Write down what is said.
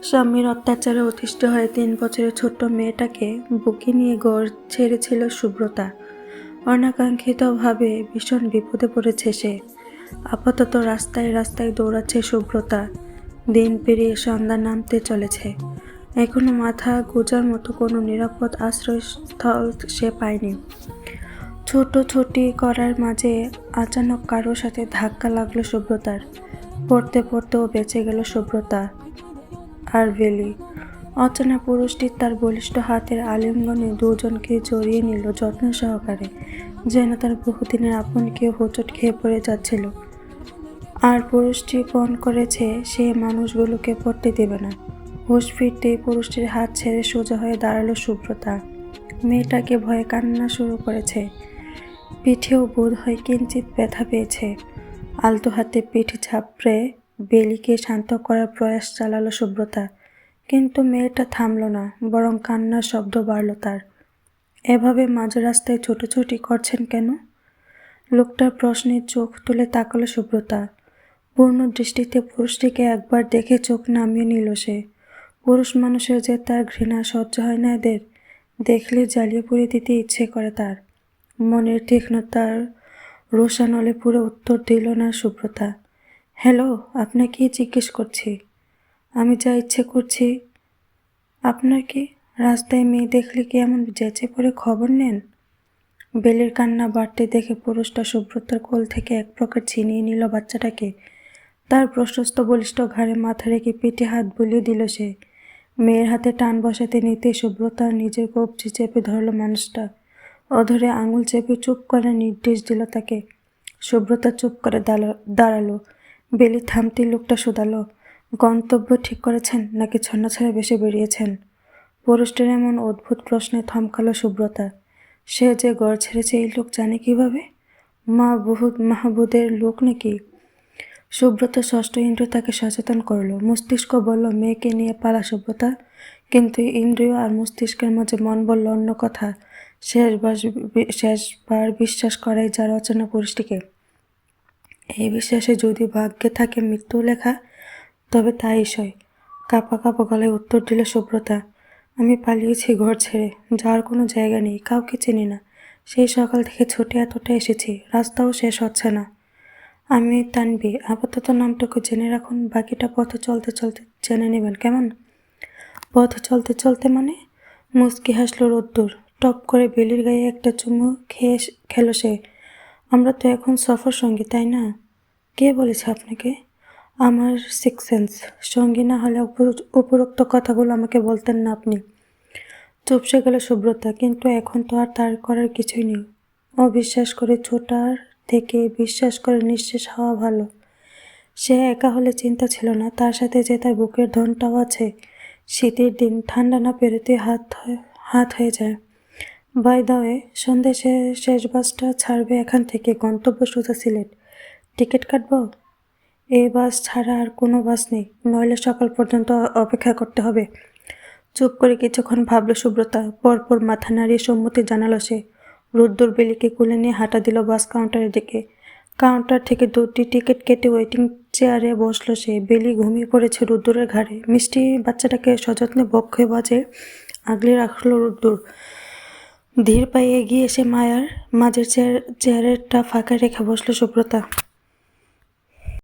স্বামীর অত্যাচারে অতিষ্ঠ হয়ে 3 বছরের ছোট্ট মেয়েটাকে বুকে নিয়ে ঘর ছেড়েছিল সুব্রতা। অনাকাঙ্ক্ষিতভাবে ভীষণ বিপদে পড়েছে সে। আপাতত রাস্তায় রাস্তায় দৌড়াচ্ছে সুব্রতা। দিন পেরিয়ে সন্ধ্যা নামতে চলেছে, এখনো মাথা গোঁজার মতো কোনো নিরাপদ আশ্রয়স্থল সে পায়নি। ছোটাছুটি করার মাঝে আচানক কারোর সাথে ধাক্কা লাগলো সুব্রতার। পড়তে পড়তেও বেঁচে গেল সুব্রতা আর বেলি। অচেনা পুরুষটি তার বলিষ্ঠ হাতের আলিঙ্গনে দুজনকে জড়িয়ে নিল যত্ন সহকারে, যেন তার বহুদিনের আপন কেউ হোঁচট খেয়ে পড়ে যাচ্ছিল। আর পুরুষটি পণ করেছে সে মানুষগুলোকে পড়তে দেবে না। হুঁশ ফিরতেই পুরুষটির হাত ছেড়ে সোজা হয়ে দাঁড়ালো সুব্রতা। মেয়েটাকে ভয়ে কান্না শুরু করেছে। পিঠেও বোধ হয় কিঞ্চিত ব্যথা পেয়েছে। আলতো হাতে পিঠ ঝাপড়ে বেলিকে শান্ত করার প্রয়াস চালালো সুব্রতা, কিন্তু মেয়েটা থামল না, বরং কান্নার শব্দ বাড়ল তার। এভাবে মাঝ রাস্তায় ছোটাছুটি করছেন কেন? লোকটার প্রশ্নে চোখ তুলে তাকালো সুব্রতা। পূর্ণ দৃষ্টিতে পুরুষটিকে একবার দেখে চোখ নামিয়ে নিল সে। পুরুষ মানুষের যে তার ঘৃণা সহ্য হয় না এদের, দেখলে জ্বালিয়ে পুড়ে দিতে ইচ্ছে করে তার। মনের তীক্ষ্ণতার রোষানলে পুরো উত্তর দিল না সুব্রতা। হ্যালো, আপনাকে জিজ্ঞেস করছি। আমি যা ইচ্ছে করছি। আপনার কি? রাস্তায় মেয়ে দেখলে কি এমন যেচে পড়ে খবর নেন? বেলের কান্না বাড়তে দেখে পুরুষটা সুব্রতার কোল থেকে এক প্রকার ছিনিয়ে নিল বাচ্চাটাকে। তার প্রশস্ত বলিষ্ঠ ঘাড়ে মাথা রেখে পিঠে হাত বুলিয়ে দিল সে। মেয়ের হাতে টান বসাতে নিতেই সুব্রতা নিজের কবজি চেপে ধরল মানুষটা। অধরে আঙুল চেপে চুপ করে নির্দেশ দিল তাকে। সুব্রতা চুপ করে দাঁড়ালো। বেলি থামতেই লোকটা শুধালো, গন্তব্য ঠিক করেছেন নাকি ছন্নছাড়া বেশে বেরিয়েছেন? পুরুষটির এমন অদ্ভুত প্রশ্নে থমকালো সুব্রতা। সে যে ঘর ছেড়েছে এই লোক জানে কিভাবে? মাহবুদের লোক নাকি? সুব্রতা ষষ্ঠ ইন্দ্রিয় তাকে সচেতন করলো। মস্তিষ্ক বলল মেয়েকে নিয়ে পালা সুব্রতা, কিন্তু ইন্দ্রিয় আর মস্তিষ্কের মাঝে মন বলল অন্য কথা। শেষবার বিশ্বাস করাই যার অচেনা পুরুষটিকে। এই বিশ্বাসে যদি ভাগ্যে থাকে মৃত্যু লেখা, তবে তাই সয়। কাঁপা কাঁপা গলায় উত্তর দিল সুব্রতা। আমি পালিয়েছি ঘর ছেড়ে, যার কোনো জায়গা নেই, কাউকে চিনি না। সেই সকাল থেকে ছুটে এতটা এসেছি, রাস্তাও শেষ হচ্ছে না। আমি তানবি, আপাতত নামটুকু জেনে রাখুন, বাকিটা পথ চলতে চলতে জেনে নেবেন, কেমন? পথ চলতে চলতে মানে? মুচকি হাসলো রোদ্দুর। টপ করে বেলির গায়ে একটা চুমু খেলো সে। আমরা তো এখন সফর সঙ্গী, তাই না? কে বলেছে আপনাকে? আমার সিক্স সেন্স। সঙ্গী না হলে উপরোক্ত কথাগুলো আমাকে বলতেন না আপনি। চুপসে গেল সুব্রতা, কিন্তু এখন তো আর তার করার কিছুই নেই। অবিশ্বাস করে ছোটার থেকে বিশ্বাস করে নিঃশেষ হওয়া ভালো। সে একা হলে চিন্তা ছিল না, তার সাথে যে তার বুকের ধনটাও আছে। শীতের দিন ঠান্ডা না পেরোতে হাত হয়ে যায়। বাই দা ওয়ে, সন্ধ্যে শেষ বাসটা ছাড়বে এখান থেকে, গন্তব্য সোজা সিলেট। টিকিট কাটবো? এই বাস ছাড়া আর কোনো বাস নেই, নইলে সকাল পর্যন্ত অপেক্ষা করতে হবে। চুপ করে কিছুক্ষণ ভাবল সুব্রতা, পরপর মাথা নাড়িয়ে সম্মতি জানালো সে। রোদ্দুর বেলিকে কোলে নিয়ে হাঁটা দিল বাস কাউন্টারের দিকে। কাউন্টার থেকে 2টি টিকিট কেটে ওয়েটিং চেয়ারে বসলো সে। বেলি ঘুমিয়ে পড়েছে রোদ্দুরের ঘাড়ে। মিষ্টি বাচ্চাটাকে সযত্নে বক্ষে বাজে আগলে রাখলো রোদ্দুর। ধীর পায়ে এগিয়ে এসে মায়ের মাঝের চেয়ারেরটা ফাঁকা রেখে বসলো সুব্রতা।